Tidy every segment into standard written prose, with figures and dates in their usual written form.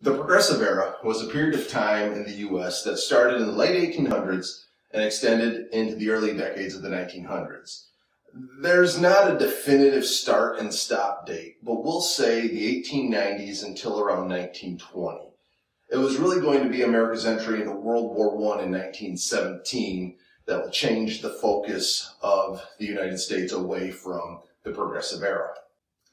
The Progressive Era was a period of time in the U.S. that started in the late 1800s and extended into the early decades of the 1900s. There's not a definitive start and stop date, but we'll say the 1890s until around 1920. It was really going to be America's entry into World War I in 1917 that will change the focus of the United States away from the Progressive Era.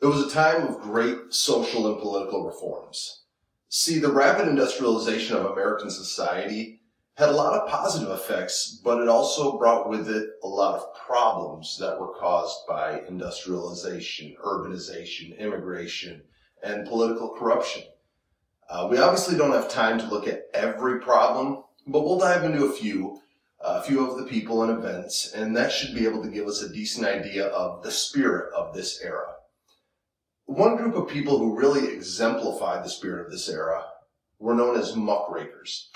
It was a time of great social and political reforms. See, the rapid industrialization of American society had a lot of positive effects, but it also brought with it a lot of problems that were caused by industrialization, urbanization, immigration, and political corruption. We obviously don't have time to look at every problem, but we'll dive into a few of the people and events, and that should be able to give us a decent idea of the spirit of this era. One group of people who really exemplified the spirit of this era were known as muckrakers.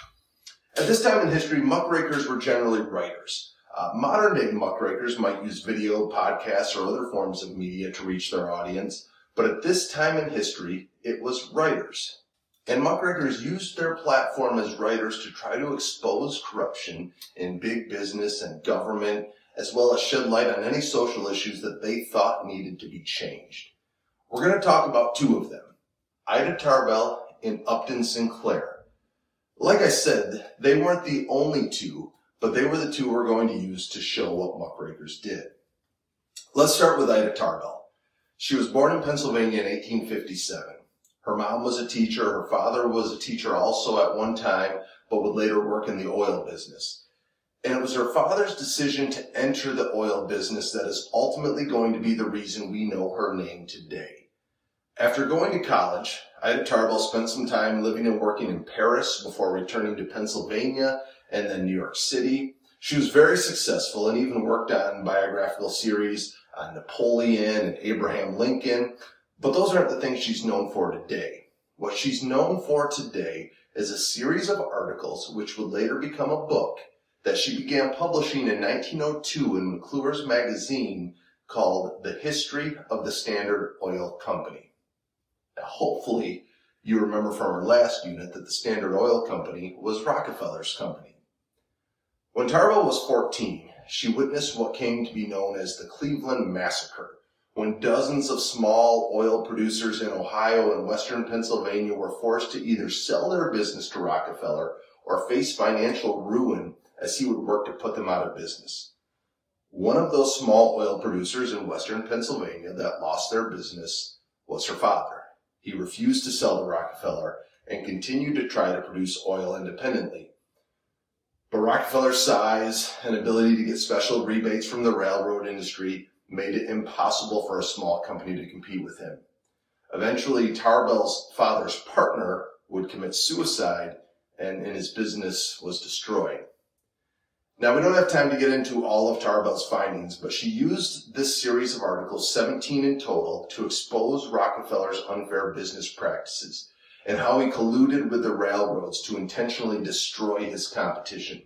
At this time in history, muckrakers were generally writers. Modern-day muckrakers might use video, podcasts, or other forms of media to reach their audience, but at this time in history, it was writers. And muckrakers used their platform as writers to try to expose corruption in big business and government, as well as shed light on any social issues that they thought needed to be changed. We're going to talk about two of them, Ida Tarbell and Upton Sinclair. Like I said, they weren't the only two, but they were the two we're going to use to show what muckrakers did. Let's start with Ida Tarbell. She was born in Pennsylvania in 1857. Her mom was a teacher. Her father was a teacher also at one time, but would later work in the oil business. And it was her father's decision to enter the oil business that is ultimately going to be the reason we know her name today. After going to college, Ida Tarbell spent some time living and working in Paris before returning to Pennsylvania and then New York City. She was very successful and even worked on biographical series on Napoleon and Abraham Lincoln, but those aren't the things she's known for today. What she's known for today is a series of articles which would later become a book that she began publishing in 1902 in McClure's magazine called The History of the Standard Oil Company. Now, hopefully, you remember from our last unit that the Standard Oil Company was Rockefeller's company. When Tarbell was 14, she witnessed what came to be known as the Cleveland Massacre, when dozens of small oil producers in Ohio and western Pennsylvania were forced to either sell their business to Rockefeller or face financial ruin as he would work to put them out of business. One of those small oil producers in western Pennsylvania that lost their business was her father. He refused to sell to Rockefeller and continued to try to produce oil independently. But Rockefeller's size and ability to get special rebates from the railroad industry made it impossible for a small company to compete with him. Eventually, Tarbell's father's partner would commit suicide and his business was destroyed. Now, we don't have time to get into all of Tarbell's findings, but she used this series of articles, 17 in total, to expose Rockefeller's unfair business practices and how he colluded with the railroads to intentionally destroy his competition.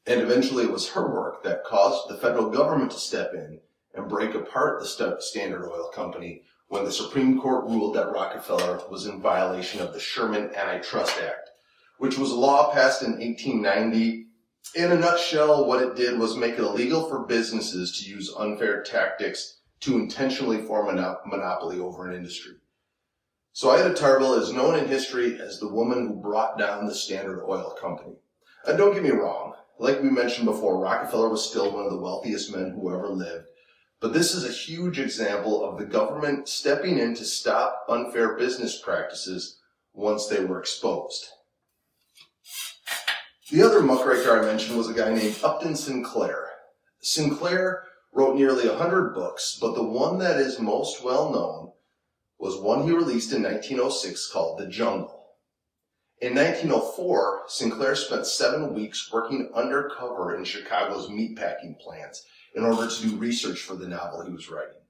And eventually it was her work that caused the federal government to step in and break apart the Standard Oil Company when the Supreme Court ruled that Rockefeller was in violation of the Sherman Antitrust Act, which was a law passed in 1890. In a nutshell, what it did was make it illegal for businesses to use unfair tactics to intentionally form a monopoly over an industry. So Ida Tarbell is known in history as the woman who brought down the Standard Oil Company. And don't get me wrong, like we mentioned before, Rockefeller was still one of the wealthiest men who ever lived. But this is a huge example of the government stepping in to stop unfair business practices once they were exposed. The other muckraker I mentioned was a guy named Upton Sinclair. Sinclair wrote nearly 100 books, but the one that is most well known was one he released in 1906 called The Jungle. In 1904, Sinclair spent 7 weeks working undercover in Chicago's meatpacking plants in order to do research for the novel he was writing.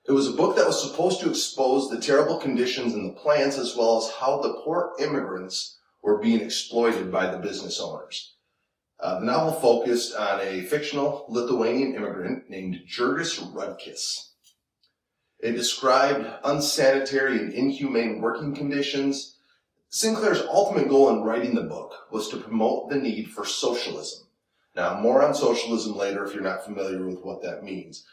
It was a book that was supposed to expose the terrible conditions in the plants as well as how the poor immigrants were being exploited by the business owners. The novel focused on a fictional Lithuanian immigrant named Jurgis Rudkis. It described unsanitary and inhumane working conditions, Sinclair's ultimate goal in writing the book was to promote the need for socialism. Now, more on socialism later if you're not familiar with what that means.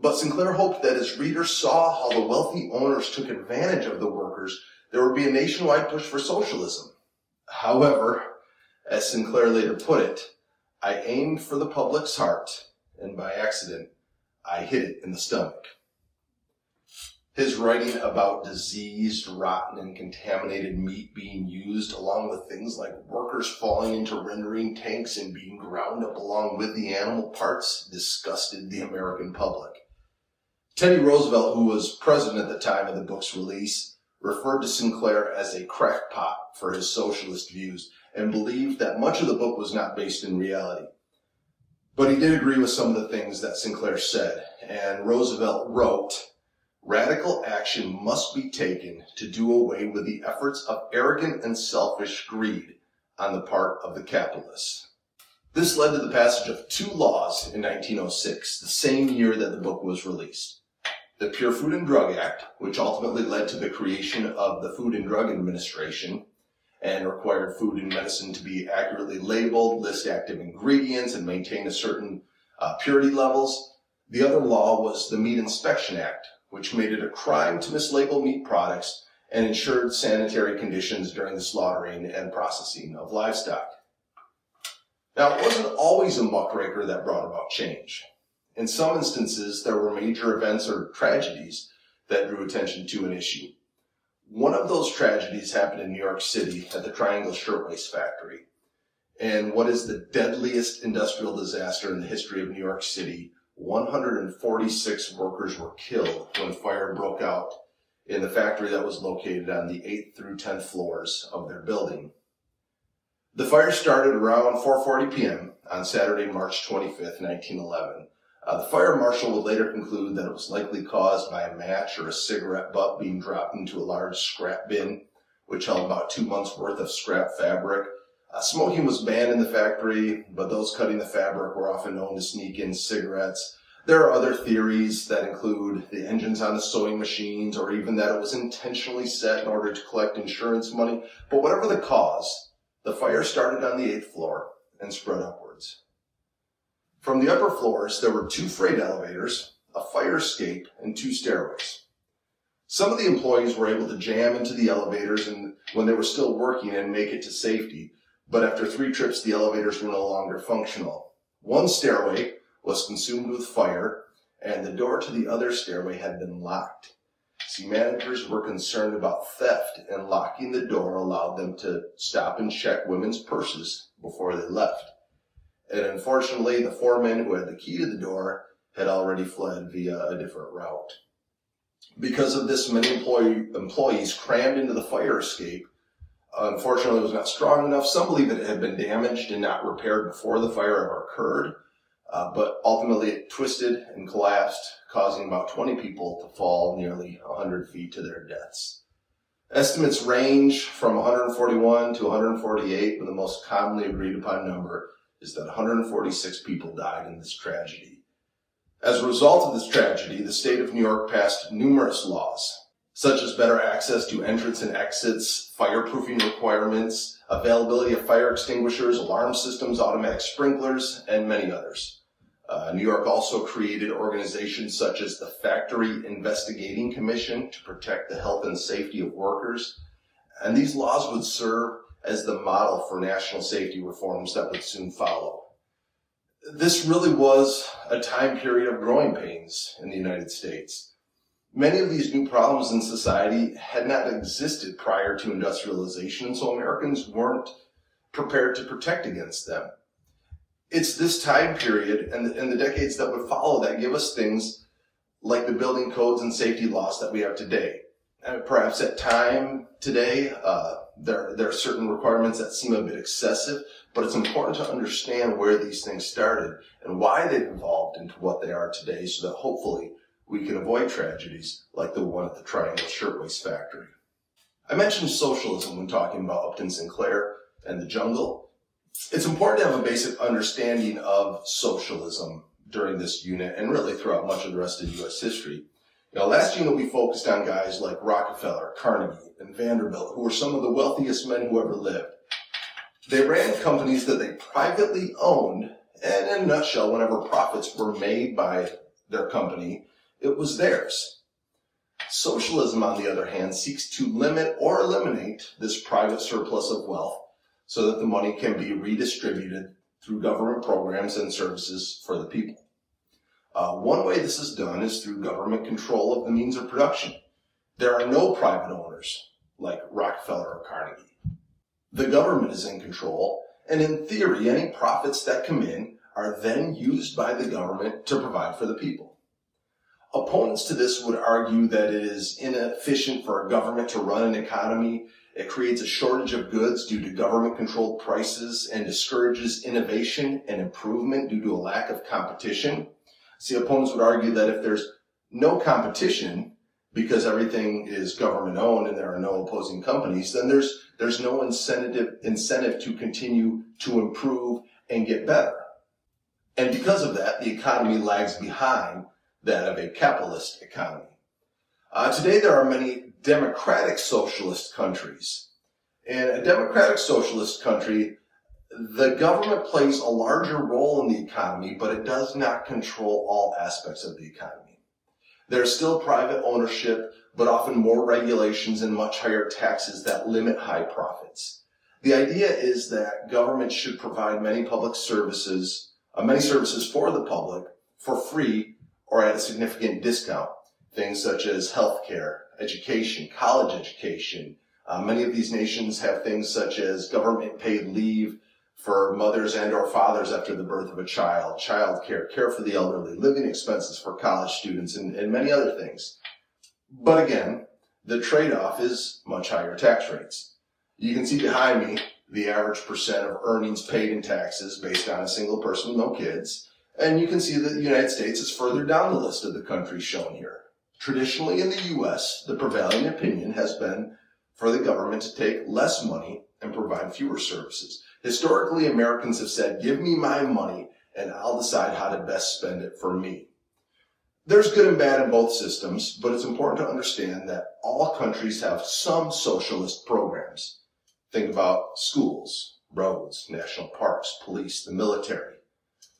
But Sinclair hoped that as readers saw how the wealthy owners took advantage of the workers, there would be a nationwide push for socialism. However, as Sinclair later put it, I aimed for the public's heart, and by accident, I hit it in the stomach. His writing about diseased, rotten, and contaminated meat being used, along with things like workers falling into rendering tanks and being ground up along with the animal parts, disgusted the American public. Teddy Roosevelt, who was president at the time of the book's release, referred to Sinclair as a crackpot for his socialist views and believed that much of the book was not based in reality. But he did agree with some of the things that Sinclair said, and Roosevelt wrote, "Radical action must be taken to do away with the efforts of arrogant and selfish greed on the part of the capitalists." This led to the passage of 2 laws in 1906, the same year that the book was released. The Pure Food and Drug Act, which ultimately led to the creation of the Food and Drug Administration and required food and medicine to be accurately labeled, list active ingredients, and maintain a certain purity levels. The other law was the Meat Inspection Act, which made it a crime to mislabel meat products and ensured sanitary conditions during the slaughtering and processing of livestock. Now, it wasn't always a muckraker that brought about change. In some instances, there were major events or tragedies that drew attention to an issue. One of those tragedies happened in New York City at the Triangle Shirtwaist Factory. And what is the deadliest industrial disaster in the history of New York City, 146 workers were killed when fire broke out in the factory that was located on the 8th through 10th floors of their building. The fire started around 4:40 p.m. on Saturday, March 25th, 1911. The fire marshal would later conclude that it was likely caused by a match or a cigarette butt being dropped into a large scrap bin, which held about 2 months' worth of scrap fabric. Smoking was banned in the factory, but those cutting the fabric were often known to sneak in cigarettes. There are other theories that include the engines on the sewing machines, or even that it was intentionally set in order to collect insurance money. But whatever the cause, the fire started on the 8th floor and spread upwards. From the upper floors, there were 2 freight elevators, a fire escape, and 2 stairways. Some of the employees were able to jam into the elevators when they were still working and make it to safety, but after 3 trips, the elevators were no longer functional. One stairway was consumed with fire, and the door to the other stairway had been locked. See, managers were concerned about theft, and locking the door allowed them to stop and check women's purses before they left. And unfortunately, the 4 men who had the key to the door had already fled via a different route. Because of this, many employees crammed into the fire escape. Unfortunately, it was not strong enough. Some believe that it had been damaged and not repaired before the fire ever occurred. But ultimately, it twisted and collapsed, causing about 20 people to fall nearly 100 feet to their deaths. Estimates range from 141 to 148, but the most commonly agreed upon number is that 146 people died in this tragedy. As a result of this tragedy, the state of New York passed numerous laws, such as better access to entrance and exits, fireproofing requirements, availability of fire extinguishers, alarm systems, automatic sprinklers, and many others. New York also created organizations such as the Factory Investigating Commission to protect the health and safety of workers, and these laws would serve as the model for national safety reforms that would soon follow. This really was a time period of growing pains in the United States. Many of these new problems in society had not existed prior to industrialization, and so Americans weren't prepared to protect against them. It's this time period and the decades that would follow that give us things like the building codes and safety laws that we have today. And perhaps at time today, there are certain requirements that seem a bit excessive, but it's important to understand where these things started and why they've evolved into what they are today, so that hopefully we can avoid tragedies like the one at the Triangle Shirtwaist Factory. I mentioned socialism when talking about Upton Sinclair and the jungle. It's important to have a basic understanding of socialism during this unit and really throughout much of the rest of U.S. history. Now, last unit we focused on guys like Rockefeller, Carnegie, and Vanderbilt, who were some of the wealthiest men who ever lived. They ran companies that they privately owned, and in a nutshell, whenever profits were made by their company, it was theirs. Socialism, on the other hand, seeks to limit or eliminate this private surplus of wealth so that the money can be redistributed through government programs and services for the people. One way this is done is through government control of the means of production. There are no private owners like Rockefeller or Carnegie. The government is in control, and in theory, any profits that come in are then used by the government to provide for the people. Opponents to this would argue that it is inefficient for a government to run an economy. It creates a shortage of goods due to government-controlled prices and discourages innovation and improvement due to a lack of competition. See, opponents would argue that if there's no competition, because everything is government-owned and there are no opposing companies, then there's no incentive to continue to improve and get better. And because of that, the economy lags behind that of a capitalist economy. Today, there are many democratic socialist countries. In a democratic socialist country, the government plays a larger role in the economy, but it does not control all aspects of the economy. There's still private ownership, but often more regulations and much higher taxes that limit high profits. The idea is that government should provide many services for the public for free or at a significant discount. Things such as healthcare, education, college education. Many of these nations have things such as government paid leave for mothers and or fathers after the birth of a child, child care, care for the elderly, living expenses for college students, and many other things. But again, the trade-off is much higher tax rates. You can see behind me the average percent of earnings paid in taxes based on a single person with no kids. And you can see that the United States is further down the list of the countries shown here. Traditionally in the U.S., the prevailing opinion has been for the government to take less money and provide fewer services. Historically, Americans have said, give me my money and I'll decide how to best spend it for me. There's good and bad in both systems, but it's important to understand that all countries have some socialist programs. Think about schools, roads, national parks, police, the military.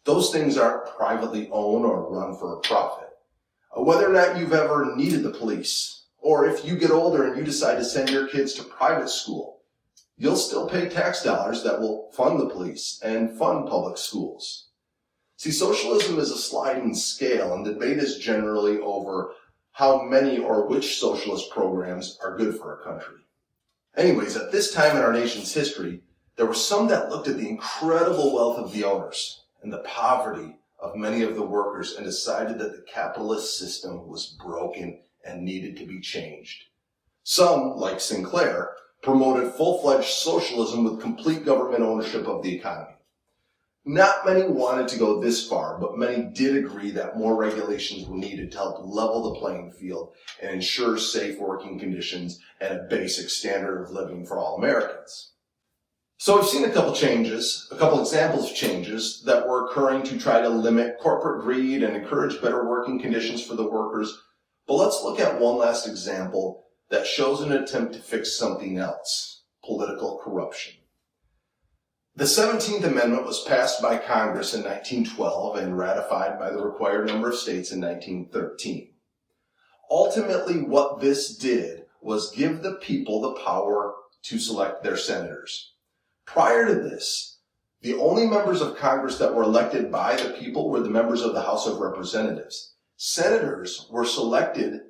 Those things aren't privately owned or run for a profit. Whether or not you've ever needed the police, or if you get older and you decide to send your kids to private school, you'll still pay tax dollars that will fund the police and fund public schools. See, socialism is a sliding scale, and debate is generally over how many or which socialist programs are good for a country. Anyways, at this time in our nation's history, there were some that looked at the incredible wealth of the owners and the poverty of many of the workers and decided that the capitalist system was broken and needed to be changed. Some, like Sinclair, promoted full-fledged socialism with complete government ownership of the economy. Not many wanted to go this far, but many did agree that more regulations were needed to help level the playing field and ensure safe working conditions and a basic standard of living for all Americans. So we've seen a couple examples of changes that were occurring to try to limit corporate greed and encourage better working conditions for the workers. But let's look at one last example that shows an attempt to fix something else: political corruption. The 17th Amendment was passed by Congress in 1912 and ratified by the required number of states in 1913. Ultimately, what this did was give the people the power to select their senators. Prior to this, the only members of Congress that were elected by the people were the members of the House of Representatives. Senators were selected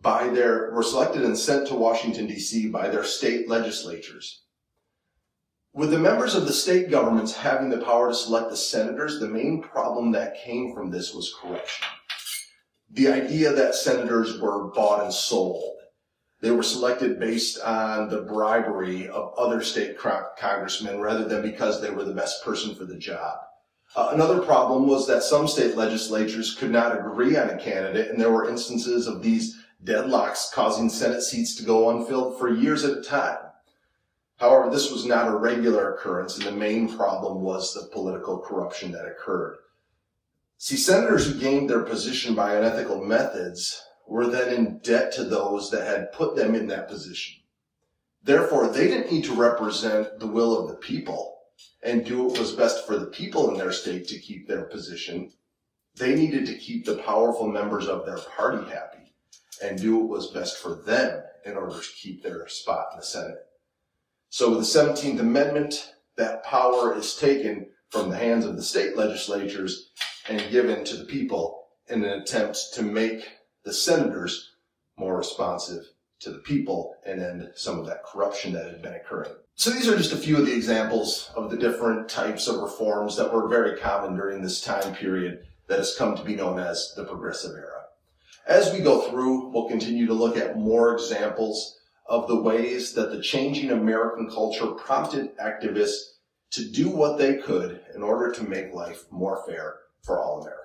and sent to Washington, D.C. by their state legislatures. With the members of the state governments having the power to select the senators, the main problem that came from this was corruption. The idea that senators were bought and sold. They were selected based on the bribery of other state congressmen rather than because they were the best person for the job. Another problem was that some state legislatures could not agree on a candidate, and there were instances of these deadlocks causing Senate seats to go unfilled for years at a time. However, this was not a regular occurrence, and the main problem was the political corruption that occurred. See, senators who gained their position by unethical methods were then in debt to those that had put them in that position. Therefore, they didn't need to represent the will of the people and do what was best for the people in their state to keep their position. They needed to keep the powerful members of their party happy and do what was best for them in order to keep their spot in the Senate. So with the 17th Amendment, that power is taken from the hands of the state legislatures and given to the people in an attempt to make the senators more responsive to the people and end some of that corruption that had been occurring. So these are just a few of the examples of the different types of reforms that were very common during this time period that has come to be known as the Progressive Era. As we go through, we'll continue to look at more examples of the ways that the changing American culture prompted activists to do what they could in order to make life more fair for all Americans.